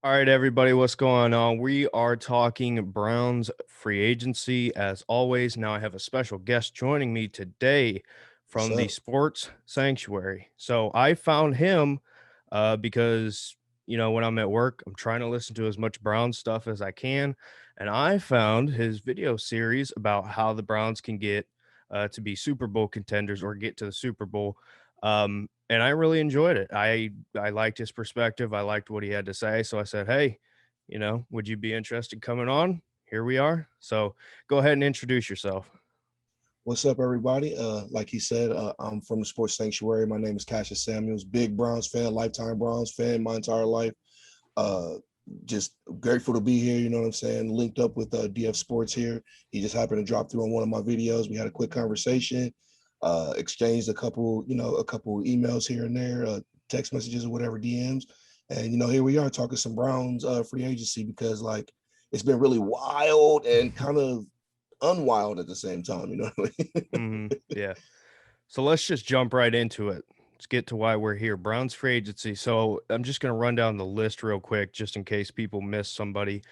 All right, everybody, what's going on? We are talking Browns free agency as always. Now, I have a special guest joining me today What's from the up? Sports Sanctuary. So, I found him because, when I'm at work, I'm trying to listen to as much Browns stuff as I can. And I found his video series about how the Browns can get to be Super Bowl contenders or get to the Super Bowl. And I really enjoyed it. I liked his perspective. I liked what he had to say. So I said, "Hey, would you be interested coming on?" Here we are. So go ahead and introduce yourself. What's up, everybody? Like he said, I'm from the Sports Sanctuary. My name is Cassius Samuels, big Browns fan, lifetime Browns fan, my entire life. Uh, just grateful to be here. You know what I'm saying? Linked up with DF Sports here. He just happened to drop through on one of my videos. We had a quick conversation, exchanged a couple emails here and there, text messages or whatever, DMs. And here we are talking some Browns free agency because it's been really wild and kind of unwild at the same time. You know what I mean? Yeah. So let's just jump right into it. Let's get to why we're here. Browns free agency. So I'm just going to run down the list real quick, just in case people miss somebody.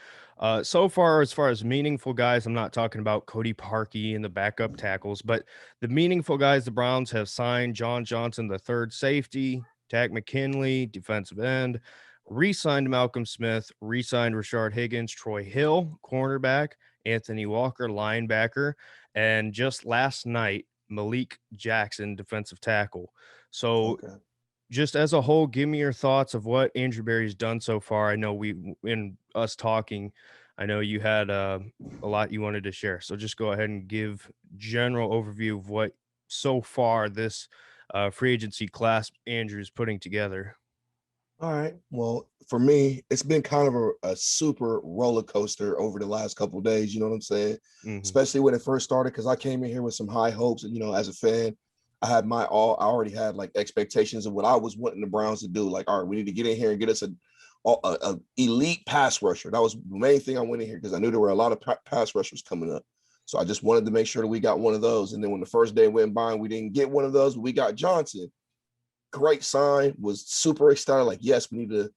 So far as meaningful guys, I'm not talking about Cody Parkey and the backup tackles, but the meaningful guys the Browns have signed: John Johnson, the third safety; Takk McKinley, defensive end; re-signed Malcolm Smith; re-signed Rashard Higgins; Troy Hill, cornerback; Anthony Walker, linebacker; and just last night, Malik Jackson, defensive tackle. So, Okay. just as a whole, give me your thoughts of what Andrew Berry's done so far. I know in us talking, I know you had a lot you wanted to share. So, just go ahead and give general overview of what so far this free agency class Andrew's putting together. All right. Well, for me, it's been kind of a super roller coaster over the last couple of days. You know what I'm saying? Hmm. Especially when it first started, because I came in here with some high hopes, and as a fan, I had my all. I already had like expectations of what I was wanting the Browns to do. Like, all right, we need to get in here and get us a elite pass rusher. That was the main thing I went in here because I knew there were a lot of pass rushers coming up. So I just wanted to make sure that we got one of those. And then when the first day went by and we didn't get one of those, but we got Johnson. Great sign. Was super excited. Like, yes, we need to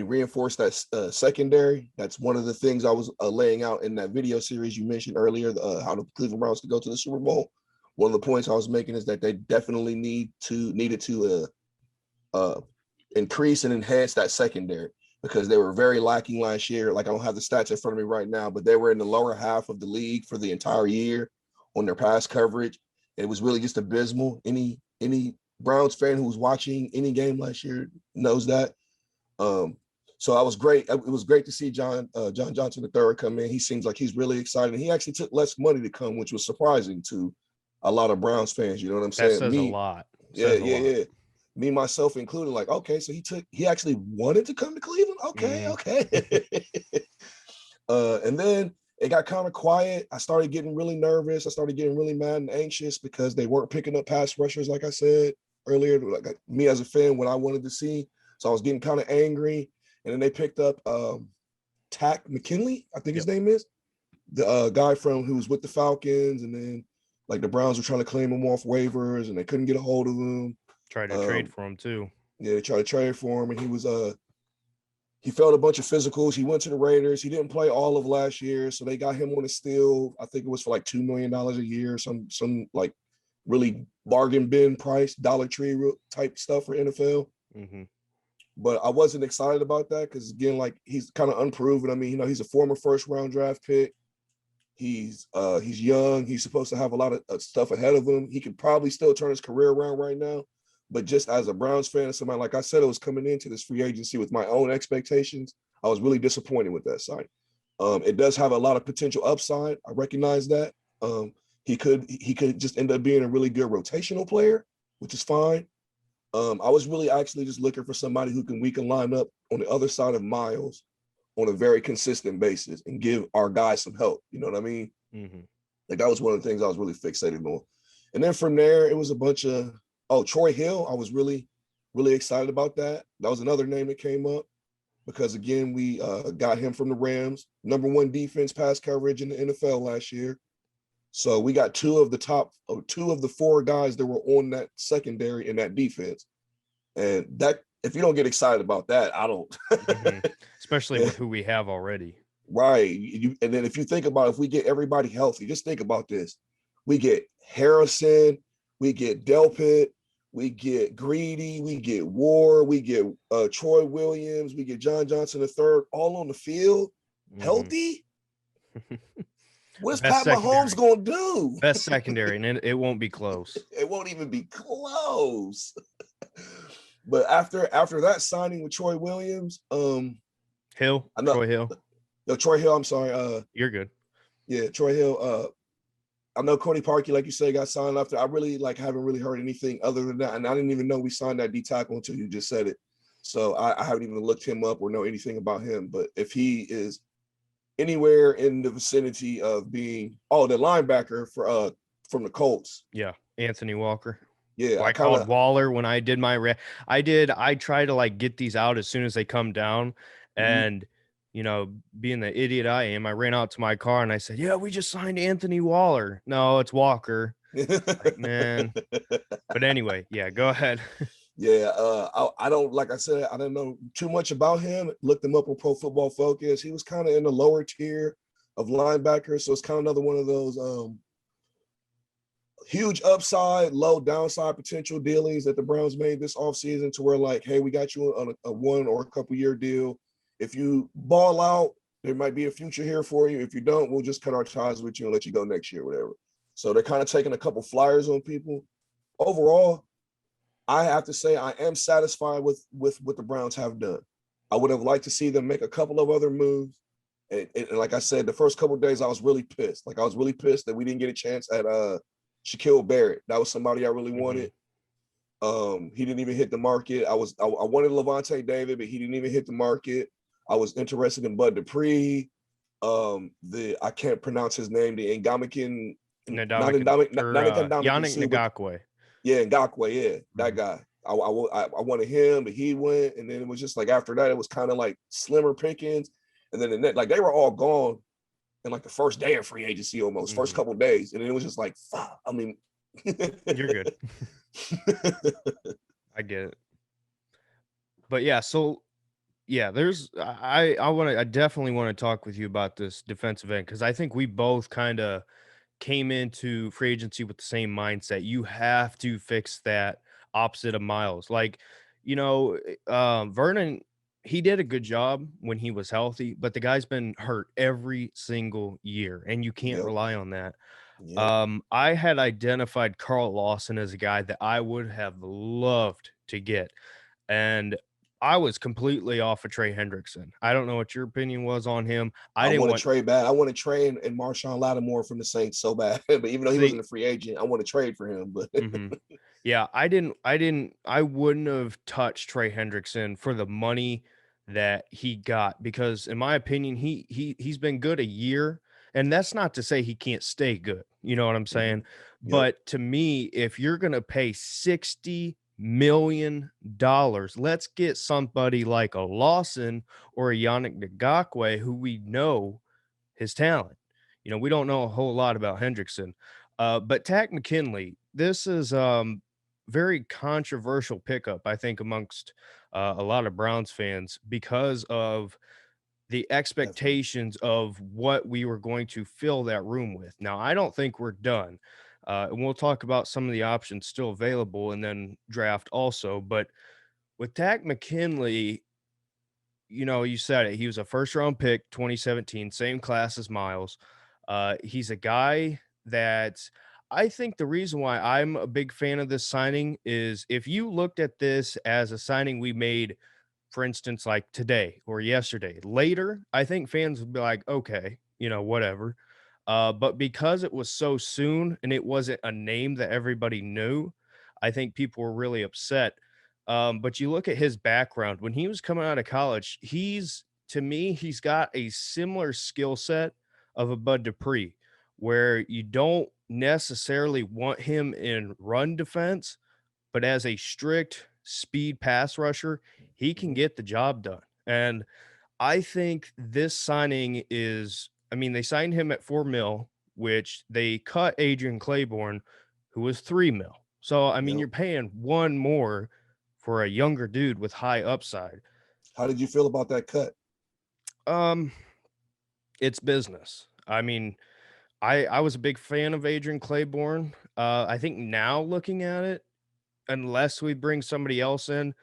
reinforce that secondary. That's one of the things I was laying out in that video series you mentioned earlier. How the Cleveland Browns to go to the Super Bowl. One of the points I was making is that they definitely needed to uh, increase and enhance that secondary because they were very lacking last year. Like, I don't have the stats in front of me right now, but they were in the lower half of the league for the entire year on their pass coverage. It was really just abysmal. Any Browns fan who was watching any game last year knows that. Um, so I was great. It was great to see John Johnson III come in. He seems like he's really excited. And he actually took less money to come, which was surprising to a lot of Browns fans. You know what I'm That saying? says a lot. Yeah, Says a yeah, lot. yeah. Me, myself included, like, okay, so he actually wanted to come to Cleveland. Okay, Hmm. okay. And then it got kind of quiet. I started getting really nervous. I started getting really mad and anxious because they weren't picking up pass rushers, like I said earlier, like me as a fan, what I wanted to see. So I was getting kind of angry. And then they picked up Takk McKinley, I think his Yep. name is, the guy from who was with the Falcons. And then like the Browns were trying to claim him off waivers and they couldn't get a hold of him. Tried to trade Um, for him too. yeah, they tried to trade for him, and he failed a bunch of physicals. He went to the Raiders. He didn't play all of last year, so they got him on a steal. I think it was for like $2 million a year, some like really bargain bin price, Dollar Tree type stuff for NFL. Hmm. But I wasn't excited about that because again, like he's kind of unproven. I mean, he's a former first round draft pick. He's young. He's supposed to have a lot of stuff ahead of him. He could probably still turn his career around right now. But just as a Browns fan, somebody like I said, it was coming into this free agency with my own expectations. I was really disappointed with that sign. It does have a lot of potential upside. I recognize that. He could just end up being a really good rotational player, which is fine. I was really actually just looking for somebody we can line up on the other side of Miles on a very consistent basis and give our guys some help. You know what I mean? Hmm. Like that was one of the things I was really fixated on. And then from there, it was a bunch of Troy Hill. I was really, really excited about that. That was another name that came up because again, we got him from the Rams, number one defense pass coverage in the NFL last year. So we got two of the four guys that were on that secondary in that defense. And if you don't get excited about that, I don't. Mhm. Especially Yeah, with who we have already. right. And then if you think about if we get everybody healthy, just think about this. We get Harrison, we get Delpit, we get Greedy, we get War, we get Troy Williams, we get John Johnson III, all on the field, Mhm. healthy. What is Best Pat Mahomes secondary. gonna do? Best secondary, and it won't be close. It won't even be close. But after that signing with Troy Williams, Hill, I know Troy Hill, Troy Hill. I'm sorry. you're good. Yeah, Troy Hill. I know Cody Parkey, like you say, got signed after. I really haven't really heard anything other than that, and I didn't even know we signed that D tackle until you just said it. So I haven't even looked him up or know anything about him. But if he is anywhere in the vicinity of being the linebacker for from the Colts, Yeah, Anthony Walker. yeah, Who I I kind called of Waller when I did my I try to like get these out as soon as they come down. And being the idiot I am, I ran out to my car and I said, "Yeah, we just signed Anthony Waller." No, it's Walker. Like, man. But anyway, yeah, go ahead. Yeah, I don't like I said, I don't know too much about him. Looked him up on Pro Football Focus. He was kind of in the lower tier of linebackers, so it's kind of another one of those huge upside, low downside potential dealings that the Browns made this offseason to where like, hey, we got you on a one or a couple year deal. If you ball out, there might be a future here for you. If you don't, we'll just cut our ties with you and let you go next year, whatever. So they're kind of taking a couple flyers on people. Overall, I have to say I am satisfied with what the Browns have done. I would have liked to see them make a couple of other moves. And like I said, the first couple of days I was really pissed. Like I was really pissed that we didn't get a chance at Shaquille Barrett. That was somebody I really wanted. He didn't even hit the market. I wanted Levante David, but he didn't even hit the market. I was interested in Bud Dupree. I can't pronounce his name, the Ngamakin, not Ndamukong Yannick Suh, but Ngakwe. yeah, Ngakwe, yeah, that guy. I wanted him, but he went, and then it was just like after that, it was kind of like slimmer pickings, and then the net, like they were all gone in like the first day of free agency, almost first couple of days, and then it was just like, fuck. I mean, You're good. I get it. But yeah, so yeah, I definitely want to talk with you about this defensive end because I think we both kind of came into free agency with the same mindset. You have to fix that opposite of Miles. Like, Vernon, he did a good job when he was healthy, but the guy's been hurt every single year, and you can't yep, rely on that. yep. I had identified Carl Lawson as a guy that I would have loved to get. And I was completely off of Trey Hendrickson. I don't know what your opinion was on him. I I didn't want to want trade bad. I want to trade and Marshawn Lattimore from the Saints so bad, but even though he see wasn't a free agent, I want to trade for him. But mhm. Yeah, I wouldn't have touched Trey Hendrickson for the money that he got because in my opinion, he's been good a year. And that's not to say he can't stay good. You know what I'm saying? yep, But to me, if you're gonna pay $60 million, let's get somebody like a Lawson or a Yannick Ngakwe who we know his talent. We don't know a whole lot about Hendrickson. But Takk McKinley, this is very controversial pickup, I think, amongst a lot of Browns fans because of the definitely. expectations of what we were going to fill that room with. Now, I don't think we're done. And we'll talk about some of the options still available and then draft also. But with Takk McKinley, you said it. He was a first round pick, 2017, same class as Miles. He's a guy that I think the reason why I'm a big fan of this signing is if you looked at this as a signing we made, for instance, like today or yesterday, later, I think fans would be like, okay, whatever. But because it was so soon and it wasn't a name that everybody knew, I think people were really upset. But you look at his background when he was coming out of college, to me, he's got a similar skill set of a Bud Dupree, where you don't necessarily want him in run defense, but as a strict speed pass rusher, he can Mhm. get the job done. And I think this signing I mean, they signed him at 4 mil, which they cut Adrian Claiborne, who was 3 mil. So, I mean, Yep. you're paying one more for a younger dude with high upside. How did you feel about that cut? Um, it's business. I mean, I was a big fan of Adrian Claiborne. I think now looking at it, unless we bring somebody else in,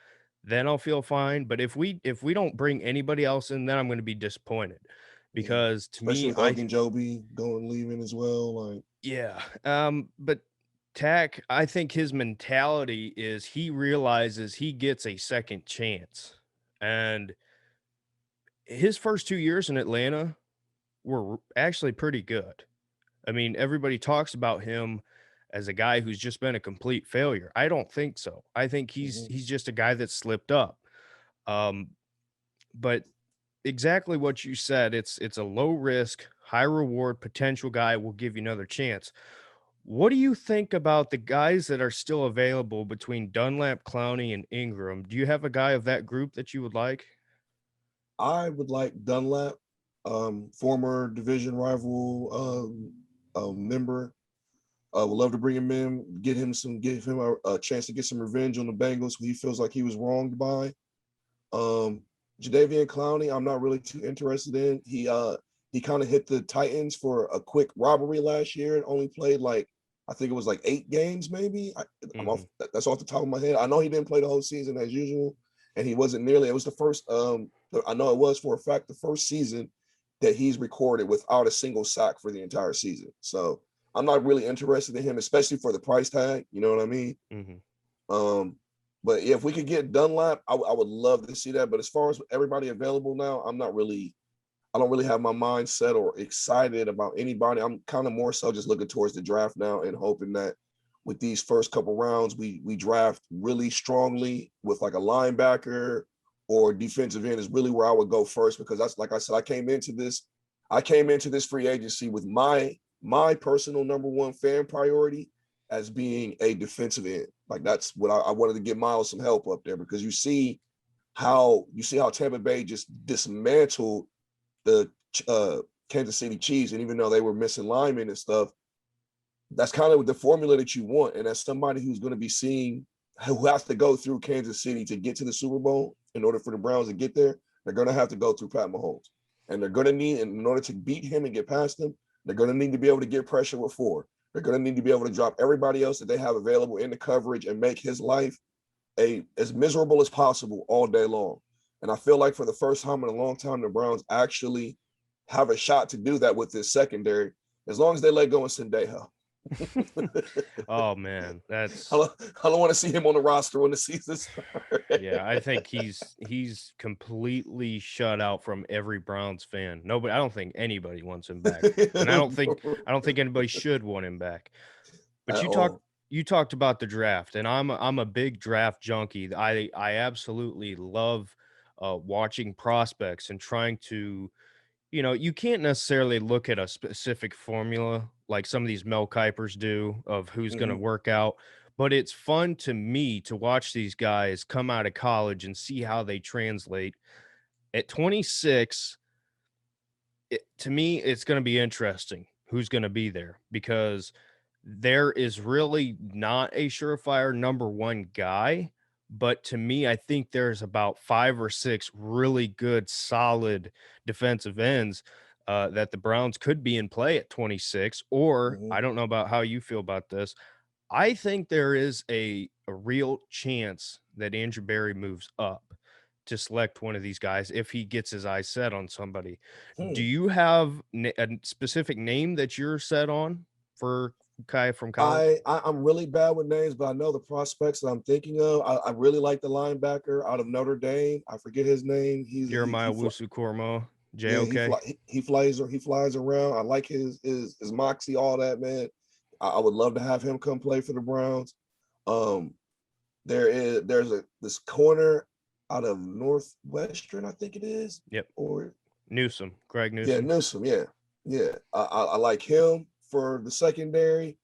then I'll feel fine. But if we don't bring anybody else in, then I'm going to be disappointed Yeah, because to especially me, with Ogunjobi going leaving as well. Like, yeah. But Tack, I think his mentality is he realizes he gets a second chance, and his first 2 years in Atlanta were actually pretty good. I mean, everybody talks about him as a guy who's just been a complete failure. I don't think so. I think he's mhm. he's just a guy that slipped up. Um, but exactly what you said, it's a low risk, high reward potential guy will give you another chance. What do you think about the guys that are still available between Dunlap, Clowney, and Ingram? Do you have a guy of that group that you would like? I would like Dunlap, former division rival member. Would love to bring him in, give him a chance to get some revenge on the Bengals, who he feels like he was wronged by. Jadeveon Clowney, I'm not really too interested in. He kind of hit the Titans for a quick robbery last year and only played like I think it was like 8 games, maybe. I'm off. Mhm. That's off the top of my head. I know he didn't play the whole season as usual, and he wasn't nearly. It was the first. I know it was for a fact the first season that he's recorded without a single sack for the entire season. So I'm not really interested in him, especially for the price tag. You know what I mean? Mhm. Um, but yeah, if we could get Dunlap, I would love to see that. But as far as everybody available now, I don't really have my mind set or excited about anybody. I'm kind of more so just looking towards the draft now and hoping that with these first couple rounds, we draft really strongly with like a linebacker or defensive end is really where I would go first, because that's like I said, I came into this free agency with my personal number one fan priority as being a defensive end. Like that's what I wanted to give Miles some help up there, because you see how Tampa Bay just dismantled the Kansas City Chiefs, and even though they were missing linemen and stuff, that's kind of the formula that you want. And as somebody who's going to be who has to go through Kansas City to get to the Super Bowl in order for the Browns to get there, they're going to have to go through Pat Mahomes, and they're going to need, in order to beat him and get past him, they're going to need to be able to get pressure with four. They're going to need to be able to drop everybody else that they have available in the coverage and make his life as miserable as possible all day long. And I feel like for the first time in a long time, the Browns actually have a shot to do that with this secondary, as long as they let go of Sendejo. Oh man, I don't want to see him on the roster when the season starts. yeah, I think he's completely shut out from every Browns fan. Nobody, I don't think anybody wants him back. And I don't think anybody should want him back. But At you talked all. you talked about the draft, and I'm a big draft junkie. I absolutely love watching prospects and trying to, you can't necessarily look at a specific formula like some of these Mel Kipers do of who's going to Mhm. work out, but it's fun to me to watch these guys come out of college and see how they translate. At 26, to me, it's going to be interesting who's going to be there, because there is really not a surefire number one guy. But to me, I think there's about five or six really good, solid defensive ends that the Browns could be in play at 26. Or Mhm. I don't know about how you feel about this. I think there is a real chance that Andrew Berry moves up to select one of these guys if he gets his eyes set on somebody. Do Hmm. you have a specific name that you're set on for Kai from college? I'm really bad with names, but I know the prospects that I'm thinking of. I really like the linebacker out of Notre Dame. I forget his name. Jeremiah Wusu-Kormo, Yeah, JOK. he flies around. I like his moxie, all that, man. I would love to have him come play for the Browns. Um, there's this corner out of Northwestern, I think it is, Yep. or Newsom, Greg yeah, Newsom. Newsom, yeah, yeah. I like him for the secondary,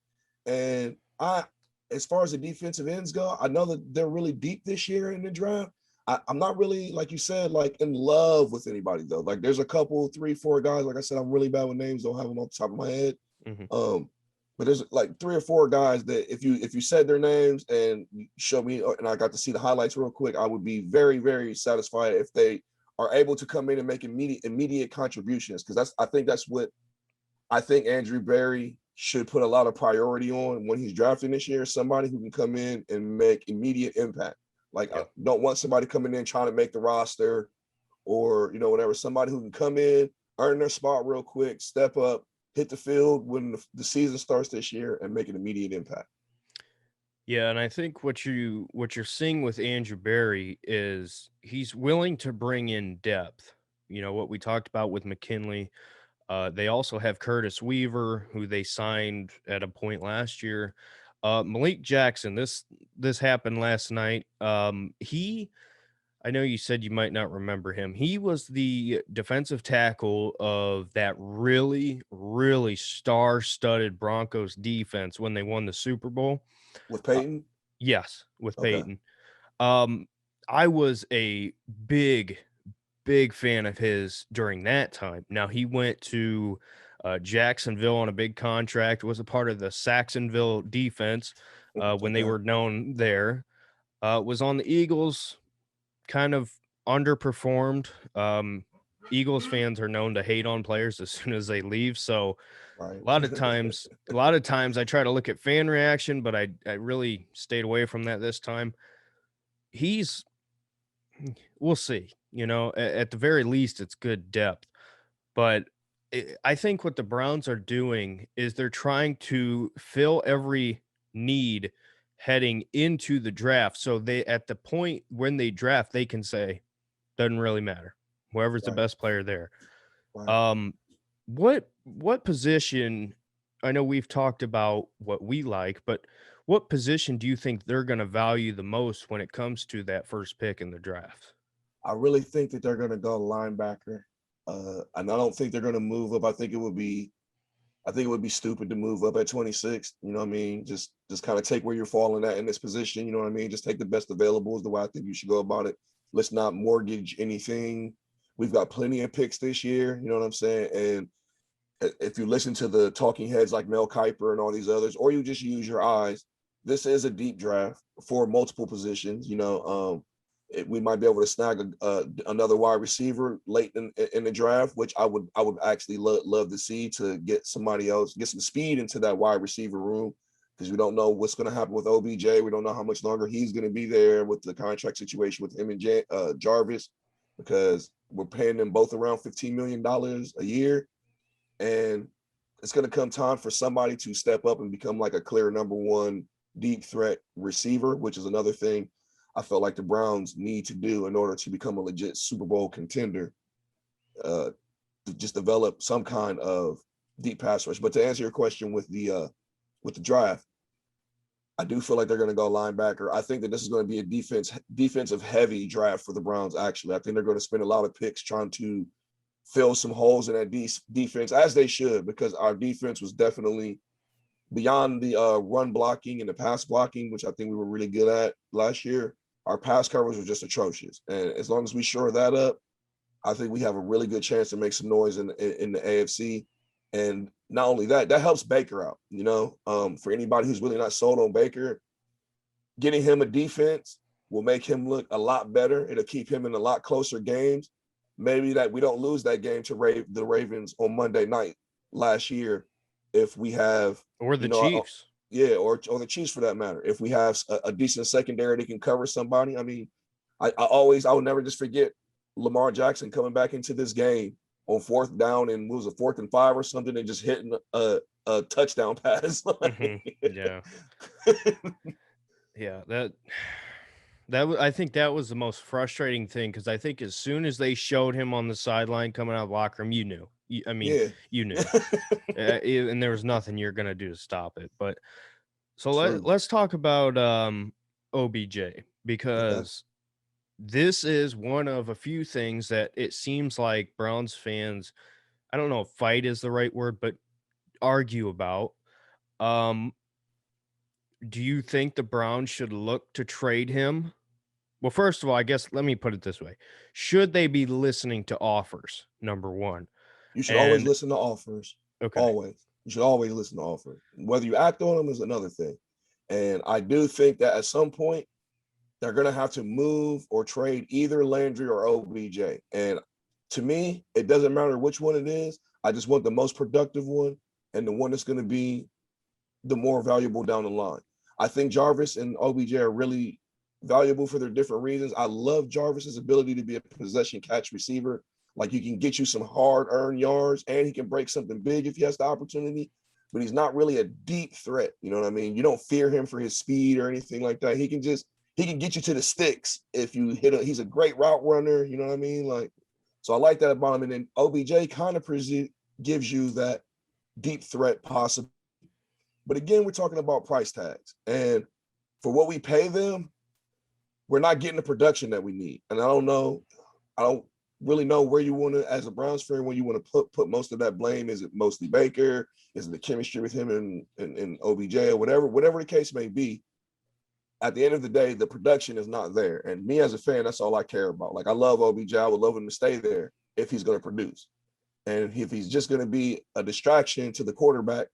and as far as the defensive ends go, I know that they're really deep this year in the draft. I'm not really, like you said, like in love with anybody though. Like there's a couple, three, four guys. Like I said, I'm really bad with names. Don't have them off the top of my head. Mhm. Um, but there's like 3 or 4 guys that if you said their names and you show me and I got to see the highlights real quick, I would be very, very satisfied if they are able to come in and make immediate contributions. Because that's what I think Andrew Berry should put a lot of priority on when he's drafting this year. Somebody who can come in and make immediate impact. Like I Yep. don't want somebody coming in trying to make the roster or whatever. Somebody who can come in, earn their spot real quick, step up, hit the field when the season starts this year, and make an immediate impact. Yeah, and I think what you're seeing with Andrew Berry is he's willing to bring in depth. You know, what we talked about with McKinley. They also have Curtis Weaver, who they signed at a point last year. Malik Jackson, this happened last night. I know you said you might not remember him. He was the defensive tackle of that really, really star-studded Broncos defense when they won the Super Bowl. With Uh, Peyton, yes, with okay, Peyton. Um, I was a big, big fan of his during that time. Now he went to Jacksonville on a big contract, was a part of the Saxonville defense when they okay, were known there. Was on the Eagles, kind of underperformed. Eagles fans are known to hate on players as soon as they leave. So right, a lot of times I try to look at fan reaction, but I really stayed away from that this time. He's We'll see. You know, at the very least, it's good depth. But I think what the Browns are doing is they're trying to fill every need heading into the draft. So they, at the point when they draft, they can say, doesn't really matter. Whoever's the right, best player there. right. Um, what position? I know we've talked about what we like, but what position do you think they're going to value the most when it comes to that first pick in the draft? I really think that they're going to go linebacker, and I don't think they're going to move up. I think it would be stupid to move up at 26. You know what I mean? Just kind of take where you're falling at in this position. You know what I mean? Just take the best available is the way I think you should go about it. Let's not mortgage anything. We've got plenty of picks this year. You know what I'm saying? And if you listen to the talking heads like Mel Kiper and all these others, or you just use your eyes, this is a deep draft for multiple positions. We might be able to snag another wide receiver late in the draft, which I would actually love to see to get somebody else, get some speed into that wide receiver room because we don't know what's going to happen with OBJ. We don't know how much longer he's going to be there with the contract situation with him and Jarvis because we're paying them both around $15 million a year, and it's going to come time for somebody to step up and become like a clear number one deep threat receiver, which is another thing I felt like the Browns need to do in order to become a legit Super Bowl contender, to just develop some kind of deep pass rush. But to answer your question with the draft, I do feel like they're going to go linebacker. I think that this is going to be a defensive heavy draft for the Browns. Actually, I think they're going to spend a lot of picks trying to fill some holes in that defense, as they should, because our defense was definitely beyond the run blocking and the pass blocking, which I think we were really good at last year. Our pass coverage was just atrocious, and as long as we shore that up, I think we have a really good chance to make some noise in the AFC. And not only that, that helps Baker out. For anybody who's really not sold on Baker, getting him a defense will make him look a lot better. It'll keep him in a lot closer games. Maybe that we don't lose that game to the Ravens on Monday night last year if we have, Or the you know, Chiefs? yeah, or the Chiefs for that matter. If we have a decent secondary that can cover somebody, I mean, I will never just forget Lamar Jackson coming back into this game on fourth down and was a 4th and 5 or something and just hitting a touchdown pass. Yeah, yeah. I think that was the most frustrating thing because I think as soon as they showed him on the sideline coming out of the locker room, you knew. I mean, Yeah. you knew, and there was nothing you're gonna do to stop it. But so True. let's talk about OBJ Okay. because this is one of a few things that it seems like Browns fans, I don't know if fight is the right word, but argue about. Um, do you think the Browns should look to trade him? Well, first of all, I guess let me put it this way. Should they be listening to offers? Number one. You should always And listen to offers. okay. Always. You should always listen to offers. Whether you act on them is another thing. And I do think that at some point they're going to have to move or trade either Landry or OBJ. And to me, it doesn't matter which one it is. I just want the most productive one and the one that's going to be the more valuable down the line. I think Jarvis and OBJ are really valuable for their different reasons. I love Jarvis's ability to be a possession catch receiver. Like, he can get you some hard earned yards and he can break something big if he has the opportunity, but he's not really a deep threat. You know what I mean? You don't fear him for his speed or anything like that. He can get you to the sticks if you hit he's a great route runner. You know what I mean? Like, so I like that about him. And then OBJ kind of gives you that deep threat possible. But again, we're talking about price tags. And for what we pay them, we're not getting the production that we need. And I don't really know where you want to, as a Browns fan, when you want to put most of that blame. Is it mostly Baker? Is it the chemistry with him and OBJ or whatever the case may be? At the end of the day, the production is not there. And me as a fan, that's all I care about. Like, I love OBJ. I would love him to stay there if he's going to produce. And if he's just going to be a distraction to the quarterback,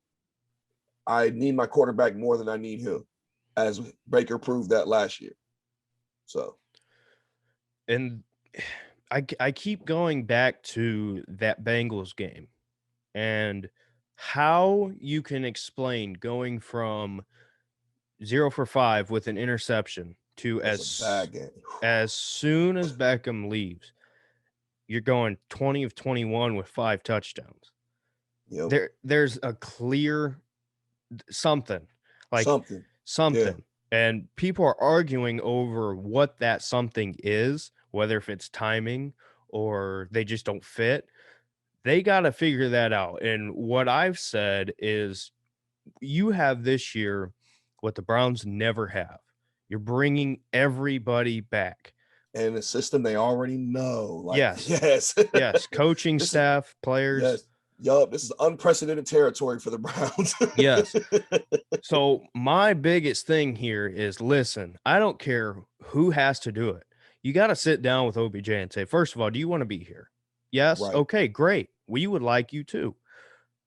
I need my quarterback more than I need him, as Baker proved that last year. So. And I keep going back to that Bengals game and how you can explain going from 0 for 5 with an interception to That's a bad game. as soon as Beckham leaves, you're going 20 of 21 with 5 touchdowns. Yep. There's a clear something. Yeah. And people are arguing over what that something is, whether if it's timing or they just don't fit. They got to figure that out. And what I've said is, you have this year what the Browns never have. You're bringing everybody back. And a system they already know. Like, yes. Yes. Coaching staff, players. Yes. Yup. This is unprecedented territory for the Browns. Yes. So my biggest thing here is, listen, I don't care who has to do it. You got to sit down with OBJ and say, first of all, do you want to be here? Yes. Right. Okay, great. We would like you to.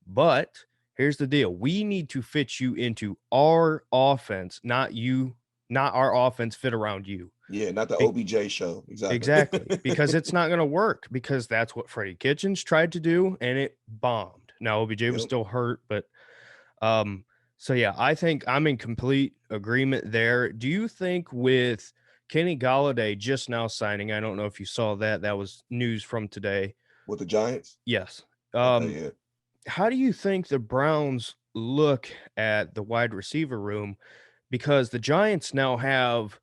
But here's the deal. We need to fit you into our offense, not our offense fit around you. Yeah, not the OBJ show. Exactly. Because it's not going to work, because that's what Freddie Kitchens tried to do and it bombed. Now OBJ was still hurt, but so yeah, I think I'm in complete agreement there. Do you think with Kenny Golladay just now signing, I don't know if you saw that was news from today. With the Giants? Yes. Yeah. How do you think the Browns look at the wide receiver room? Because the Giants now have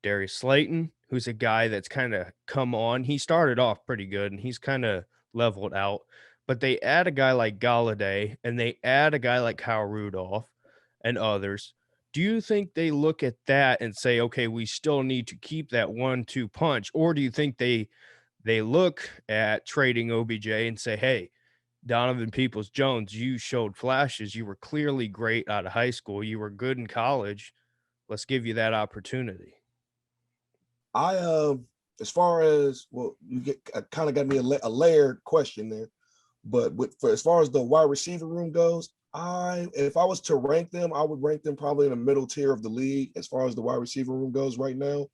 Darius Slayton, who's a guy that's kind of come on. He started off pretty good and he's kind of leveled out. But they add a guy like Golladay and they add a guy like Kyle Rudolph and others. Do you think they look at that and say, okay, we still need to keep that 1-2 punch? Or do you think they look at trading OBJ and say, hey, Donovan Peoples-Jones, you showed flashes. You were clearly great out of high school. You were good in college. Let's give you that opportunity. As far as, well, you kind of got me a layered question there, but as far as the wide receiver room goes, if I was to rank them, I would rank them probably in the middle tier of the league as far as the wide receiver room goes right now.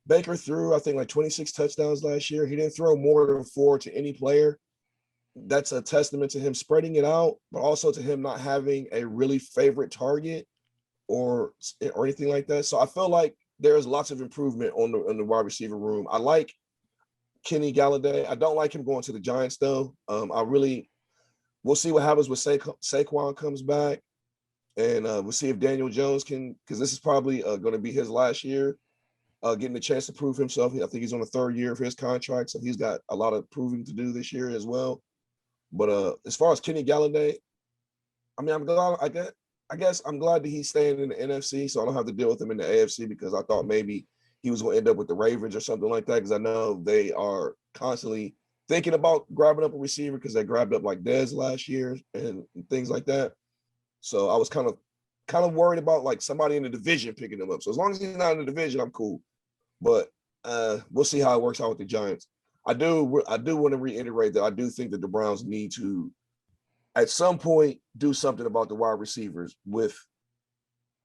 Baker threw, I think, like 26 touchdowns last year. He didn't throw more than 4 to any player. That's a testament to him spreading it out, but also to him not having a really favorite target or anything like that. So I feel like there's lots of improvement on the wide receiver room. I like Kenny Golladay. I don't like him going to the Giants, though. We'll see what happens with Saquon comes back, and we'll see if Daniel Jones can, because this is probably going to be his last year, getting a chance to prove himself. I think he's on the 3rd year of his contract, so he's got a lot of proving to do this year as well. But as far as Kenny Golladay, I mean, I guess I'm glad that he's staying in the NFC, so I don't have to deal with him in the AFC, because I thought maybe he was going to end up with the Ravens or something like that, because I know they are constantly thinking about grabbing up a receiver, because they grabbed up like Dez last year and things like that. So I was kind of worried about like somebody in the division picking him up. So as long as he's not in the division, I'm cool. But we'll see how it works out with the Giants. I do want to reiterate that I do think that the Browns need to at some point do something about the wide receivers with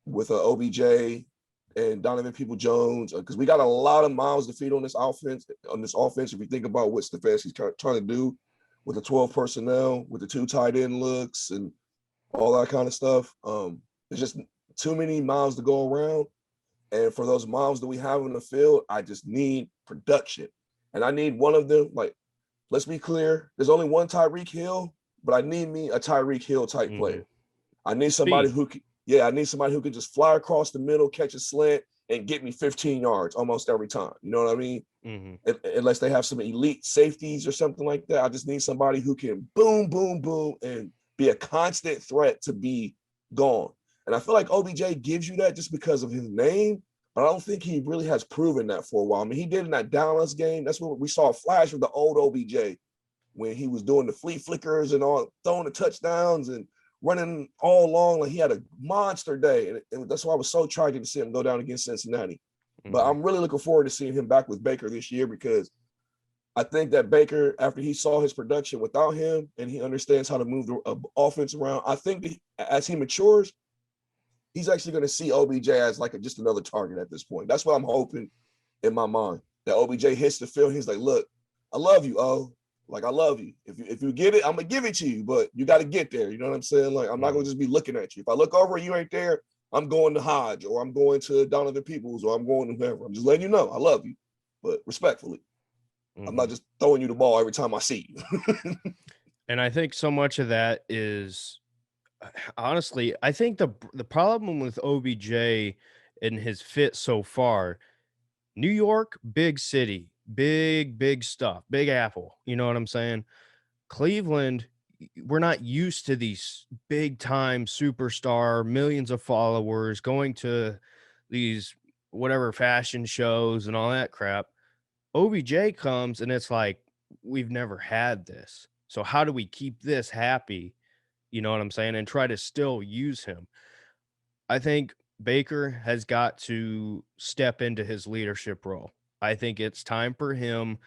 OBJ and Donovan People-Jones, because we got a lot of mouths to feed on this offense. If you think about what Stefanski's trying to do with the 12 personnel, with the 2 tight end looks and all that kind of stuff, there's just too many miles to go around. And for those miles that we have in the field, I just need production. And I need one of them. Like, let's be clear, there's only one Tyreek Hill, but I need me a Tyreek Hill type player. I need somebody who can, I need somebody who can just fly across the middle, catch a slant, and get me 15 yards almost every time. You know what I mean? Unless they have some elite safeties or something like that. I just need somebody who can boom, boom, boom, and be a constant threat to be gone. And I feel like OBJ gives you that just because of his name, but I don't think he really has proven that for a while. I mean, he did in that Dallas game. That's what we saw a flash of the old OBJ when he was doing the flea flickers and all, throwing the touchdowns and running all along. Like, he had a monster day. And that's why I was so tragic to see him go down against Cincinnati. But I'm really looking forward to seeing him back with Baker this year, because I think that Baker, after he saw his production without him and he understands how to move the offense around, I think that as he matures, he's actually going to see OBJ as like just another target at this point. That's what I'm hoping in my mind, that OBJ hits the field. He's like, look, I love you, O. Like, I love you. If you get it, I'm going to give it to you, but you got to get there. You know what I'm saying? Like, I'm not going to just be looking at you. If I look over and you ain't there, I'm going to Hodge, or I'm going to Donovan Peoples, or I'm going to whoever. I'm just letting you know I love you, but respectfully. I'm not just throwing you the ball every time I see you. And I think so much of that is, honestly, I think the problem with OBJ and his fit so far, New York, big city, big stuff, big apple. You know what I'm saying? Cleveland, we're not used to these big time superstar, millions of followers going to these whatever fashion shows and all that crap. OBJ comes and it's like, we've never had this. So how do we keep this happy? You know what I'm saying? And try to still use him. I think Baker has got to step into his leadership role. I think it's time for him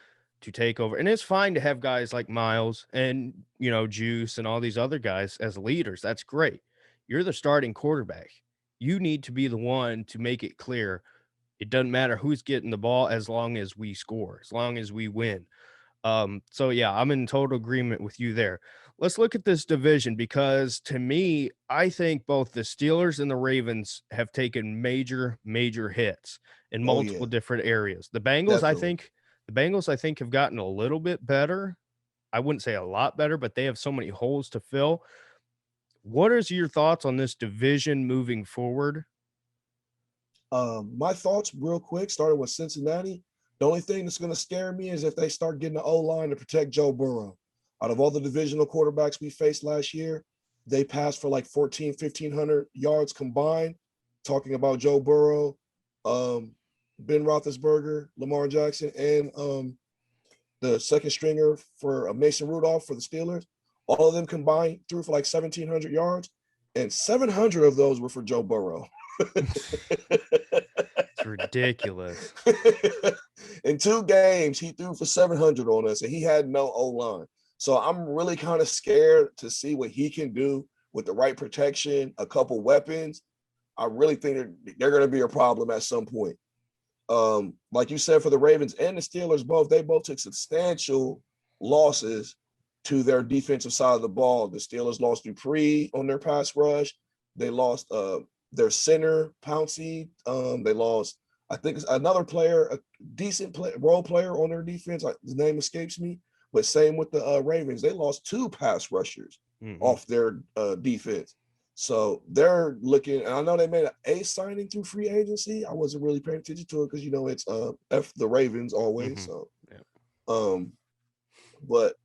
to take over. And it's fine to have guys like Miles and, Juice and all these other guys as leaders. That's great. You're the starting quarterback. You need to be the one to make it clear. It doesn't matter who's getting the ball as long as we score, as long as we win. So yeah, I'm in total agreement with you there. Let's look at this division, because to me, I think both the Steelers and the Ravens have taken major hits in multiple different areas. The Bengals, I think have gotten a little bit better. I wouldn't say a lot better, but they have so many holes to fill. What is your thoughts on this division moving forward? My thoughts real quick, starting with Cincinnati. The only thing that's going to scare me is if they start getting the O-line to protect Joe Burrow. Out of all the divisional quarterbacks we faced last year, they passed for like 1,500 yards combined. Talking about Joe Burrow, Ben Roethlisberger, Lamar Jackson, and the second stringer for Mason Rudolph for the Steelers. All of them combined threw for like 1,700 yards, and 700 of those were for Joe Burrow. It's ridiculous. In 2 games, he threw for 700 on us, and he had no O-line. So I'm really kind of scared to see what he can do with the right protection, a couple weapons. I really think they're going to be a problem at some point. Like you said, for the Ravens and the Steelers, they both took substantial losses to their defensive side of the ball. The Steelers lost Dupree on their pass rush. They lost their center, Pouncey. They lost, I think it's another player, a decent role player on their defense. His name escapes me. But same with the Ravens. They lost 2 pass rushers off their defense. So they're looking, and I know they made an signing through free agency. I wasn't really paying attention to it because, it's F the Ravens always. So, but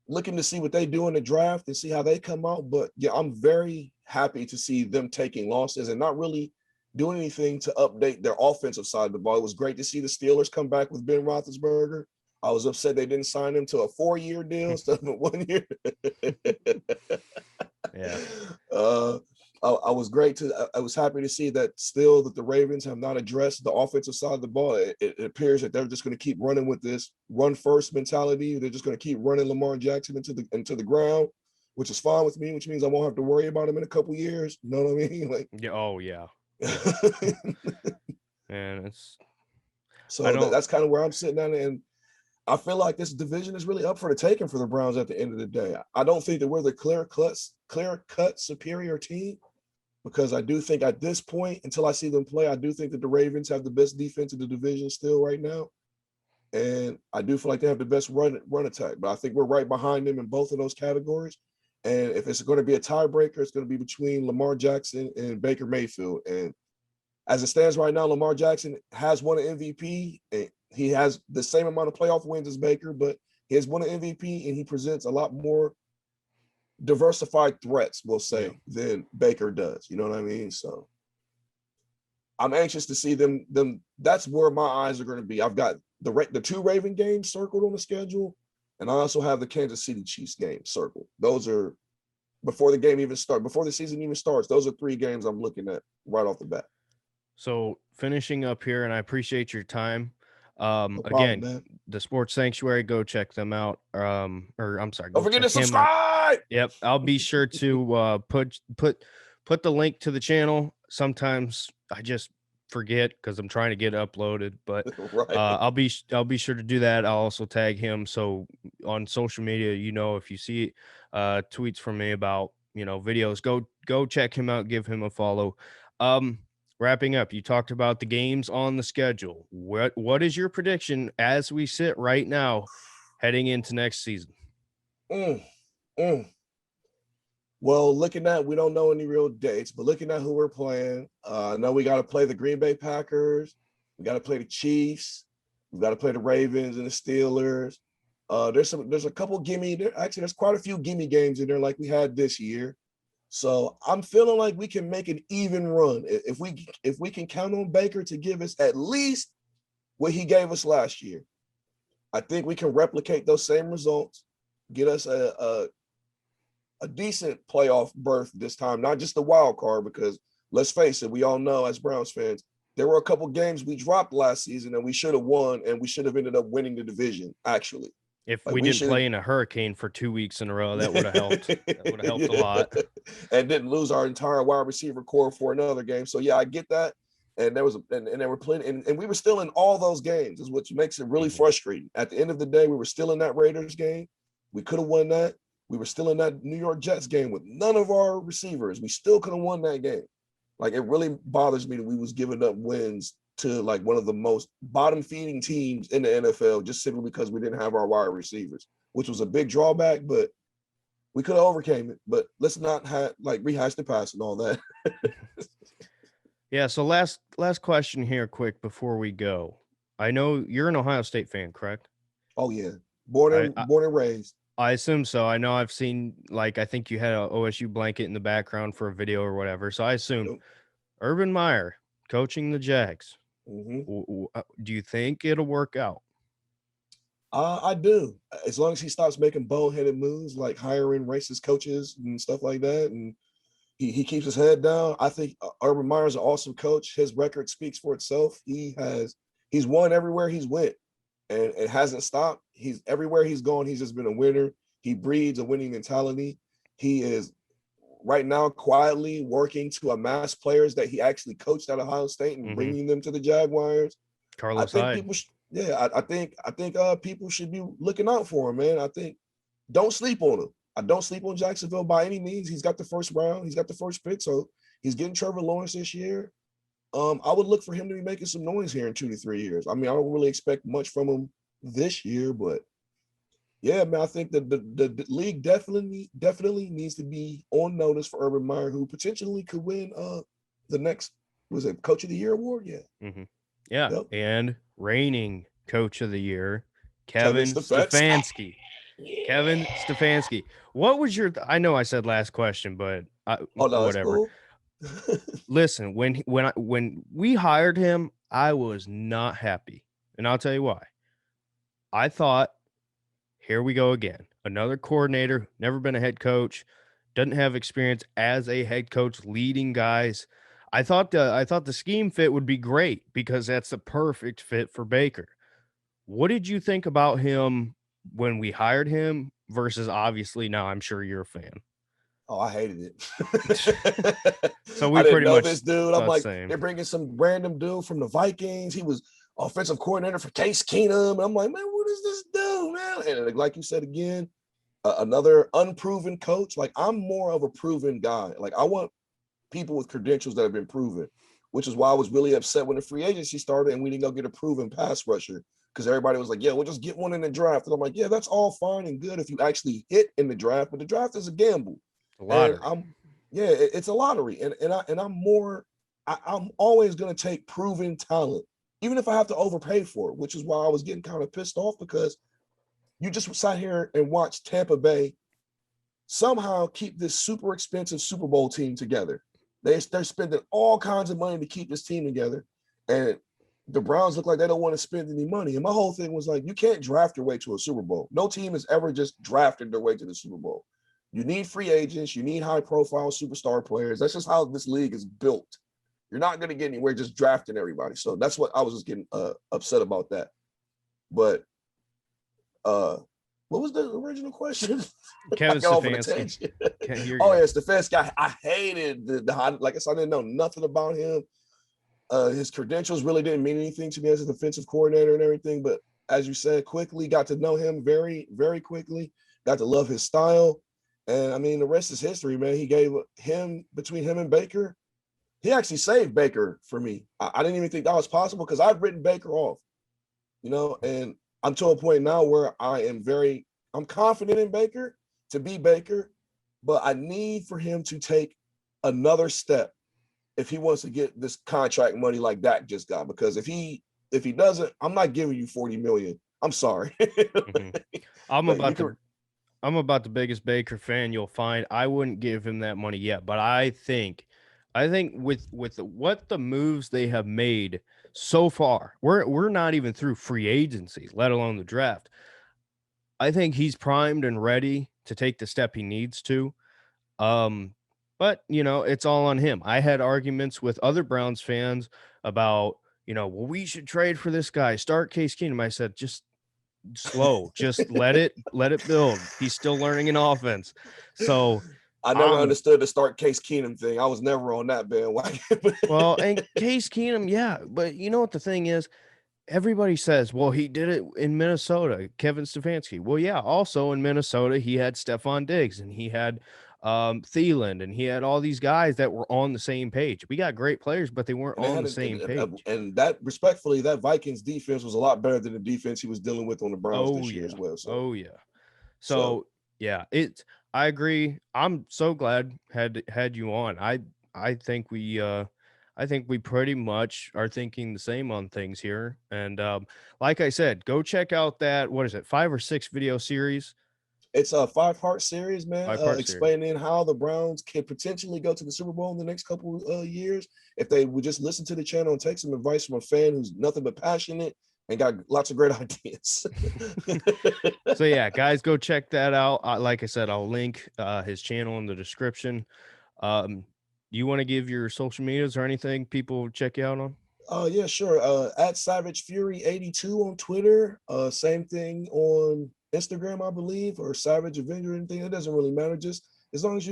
looking to see what they do in the draft and see how they come out. But yeah, I'm very happy to see them taking losses and not really doing anything to update their offensive side of the ball. It was great to see the Steelers come back with Ben Roethlisberger. I was upset they didn't sign him to a 4-year deal instead of a 1 year. Yeah. I was great to. I was happy to see that still that the Ravens have not addressed the offensive side of the ball. It appears that they're just going to keep running with this run first mentality. They're just going to keep running Lamar Jackson into the ground, which is fine with me. Which means I won't have to worry about him in a couple years. You know what I mean? Like, Yeah. Oh yeah. And it's I so don't. that's kind of where I'm sitting at, and I feel like this division is really up for the taking for the Browns at the end of the day. I don't think that we're the clear cut superior team, because I do think at this point, until I see them play, I do think that the Ravens have the best defense in the division still right now. And I do feel like they have the best run attack, but I think we're right behind them in both of those categories. And if it's going to be a tiebreaker, it's going to be between Lamar Jackson and Baker Mayfield. And as it stands right now, Lamar Jackson has won an MVP. And he has the same amount of playoff wins as Baker, but he has won an MVP and he presents a lot more diversified threats, we'll say, than Baker does. You know what I mean? So I'm anxious to see them. That's where my eyes are going to be. I've got the two Raven games circled on the schedule, and I also have the Kansas City Chiefs game circled. Those are before the season even starts. Those are three games I'm looking at right off the bat. So finishing up here, and I appreciate your time. No problem, Again, man. the Sports Sanctuary, go check them out. Or I'm sorry, Don't go forget check to him out. subscribe. Yep, I'll be sure to put the link to the channel. Sometimes I just forget because I'm trying to get it uploaded, but Right. I'll be sure to do that. I'll also tag him, so on social media, if you see tweets from me about videos, go check him out, give him a follow. Wrapping up, you talked about the games on the schedule. What is your prediction as we sit right now heading into next season? Mm, mm. Well, we don't know any real dates, but looking at who we're playing, I know we got to play the Green Bay Packers. We got to play the Chiefs. We got to play the Ravens and the Steelers. There's a couple gimme. There's quite a few gimme games in there like we had this year. So I'm feeling like we can make an even run if we can count on Baker to give us at least what he gave us last year. I think we can replicate those same results, get us a decent playoff berth this time, not just the wild card, because let's face it, we all know as Browns fans, there were a couple games we dropped last season and we should have won, and we should have ended up winning the division, actually. If we didn't play in a hurricane for 2 weeks in a row, that would have helped. That would have helped a lot. And didn't lose our entire wide receiver core for another game. So yeah, I get that. And there was and there were plenty, and we were still in all those games, is what makes it really frustrating. At the end of the day, we were still in that Raiders game. We could have won that. We were still in that New York Jets game with none of our receivers. We still could have won that game. Like, it really bothers me that we was giving up wins to like one of the most bottom feeding teams in the NFL just simply because we didn't have our wide receivers, which was a big drawback, but we could have overcame it. But let's not rehash the past and all that. Yeah. So last question here, quick, before we go. I know you're an Ohio State fan, correct? Oh yeah, born and raised. I assume so. I know I've seen, I think you had a OSU blanket in the background for a video or whatever. So I assume Urban Meyer coaching the Jags. Do you think it'll work out? I do. As long as he stops making boneheaded moves like hiring racist coaches and stuff like that, and he keeps his head down. I think Urban Meyer's an awesome coach. His record speaks for itself. He's won everywhere he's went, and it hasn't stopped. He's everywhere he's gone. He's just been a winner. He breeds a winning mentality. He is right now quietly working to amass players that he actually coached at Ohio State and bringing them to the Jaguars. Carlos I think Hyde. I think people should be looking out for him, man. I think don't sleep on him. I don't sleep on Jacksonville by any means. He's got the first round. He's got the first pick, so he's getting Trevor Lawrence this year. I would look for him to be making some noise here in 2 to 3 years. I mean, I don't really expect much from him this year, but yeah, man, I think that the league definitely needs to be on notice for Urban Meyer, who potentially could win the next Coach of the Year award. Yeah. Yeah. Yep. And reigning Coach of the Year, Kevin Stefanski. Yeah. Kevin Stefanski. What was your I know I said last question, but whatever. Cool. Listen, when we hired him, I was not happy. And I'll tell you why. I thought, here we go again. Another coordinator, never been a head coach, doesn't have experience as a head coach leading guys. I thought the scheme fit would be great because that's the perfect fit for Baker. What did you think about him when we hired him versus obviously now I'm sure you're a fan. Oh, I hated it. So I we didn't pretty know much this dude. I'm thought the like, same. they're bringing some random dude from the Vikings. He was offensive coordinator for Case Keenum. And I'm like, man, what does this do, man? And like you said again, another unproven coach. Like, I'm more of a proven guy. Like, I want people with credentials that have been proven, which is why I was really upset when the free agency started and we didn't go get a proven pass rusher, because everybody was like, yeah, we'll just get one in the draft. And I'm like, yeah, that's all fine and good if you actually hit in the draft, but the draft is a gamble. A And lottery. it's a lottery. I'm always going to take proven talent, even if I have to overpay for it, which is why I was getting kind of pissed off, because you just sat here and watched Tampa Bay somehow keep this super expensive Super Bowl team together. They're spending all kinds of money to keep this team together. And the Browns look like they don't want to spend any money. And my whole thing was like, you can't draft your way to a Super Bowl. No team has ever just drafted their way to the Super Bowl. You need free agents. You need high-profile superstar players. That's just how this league is built. You're not going to get anywhere just drafting everybody. So that's what I was just getting upset about that. But what was the original question? Kevin Stefanski. Oh, yeah, Stefanski. I hated the like I said, I didn't know nothing about him. His credentials really didn't mean anything to me as a defensive coordinator and everything. But as you said, quickly got to know him very, very quickly. Got to love his style. And I mean, the rest is history, man. He gave between him and Baker, he actually saved Baker for me. I didn't even think that was possible because I've written Baker off, and I'm to a point now where I'm confident in Baker to be Baker, but I need for him to take another step if he wants to get this contract money like Dak just got. Because if he doesn't, I'm not giving you $40 million. I'm sorry. Mm-hmm. I'm about the biggest Baker fan you'll find. I wouldn't give him that money yet, but I think with what the moves they have made so far, we're not even through free agency, let alone the draft. I think he's primed and ready to take the step he needs to. But it's all on him. I had arguments with other Browns fans about, well, we should trade for this guy, start Case Keenum. I said, just slow, just let it build. He's still learning an offense. So I never understood the start Case Keenum thing. I was never on that bandwagon. Well, and Case Keenum, yeah, but you know what the thing is? Everybody says, well, he did it in Minnesota, Kevin Stefanski. Well, yeah, also in Minnesota, he had Stephon Diggs and he had Thielen and he had all these guys that were on the same page. We got great players, but they weren't on the same page. And that, respectfully, that Vikings defense was a lot better than the defense he was dealing with on the Browns this year as well. So. So yeah, I agree. I'm so glad had you on. I think we pretty much are thinking the same on things here. And like I said, go check out that, what is it, 5 or 6 video series? It's a 5-part series, man, explaining how the Browns can potentially go to the Super Bowl in the next couple years if they would just listen to the channel and take some advice from a fan who's nothing but passionate and got lots of great ideas. So yeah, guys, go check that out. Like I said, I'll link his channel in the description. You want to give your social medias or anything people check you out on? Yeah, sure. At Savage Fury 82 on Twitter. Same thing on Instagram, I believe, or Savage Avenger, anything. It doesn't really matter. Just as long as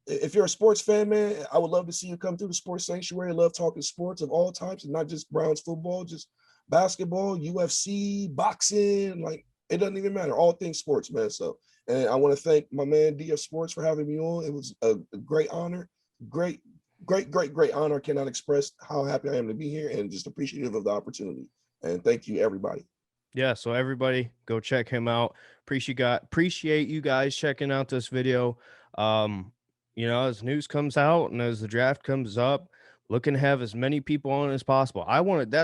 if you're a sports fan, man, I would love to see you come through the Sports Sanctuary. I love talking sports of all types and not just Browns football, just basketball, UFC, boxing. Like, it doesn't even matter. All things sports, man. So, and I want to thank my man DF Sports for having me on. It was a great honor. Great honor. I cannot express how happy I am to be here and just appreciative of the opportunity. And thank you, everybody. Yeah, so everybody go check him out. Appreciate you guys checking out this video. As news comes out and as the draft comes up, looking to have as many people on as possible.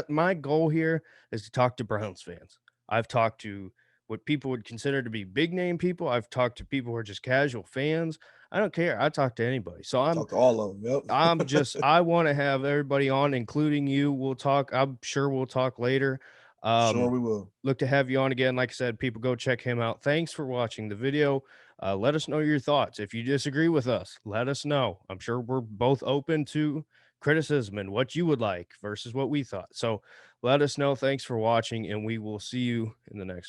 My goal here is to talk to Browns fans. I've talked to what people would consider to be big name people. I've talked to people who are just casual fans. I don't care. I talk to anybody. So talk to all of them. Yep. I want to have everybody on, including you. I'm sure we'll talk later. Sure Um, we will. look to have you on again. Like I said, people go check him out. Thanks for watching the video. Let us know your thoughts. If you disagree with us, let us know. I'm sure we're both open to criticism and what you would like versus what we thought. So let us know. Thanks for watching, and we will see you in the next one.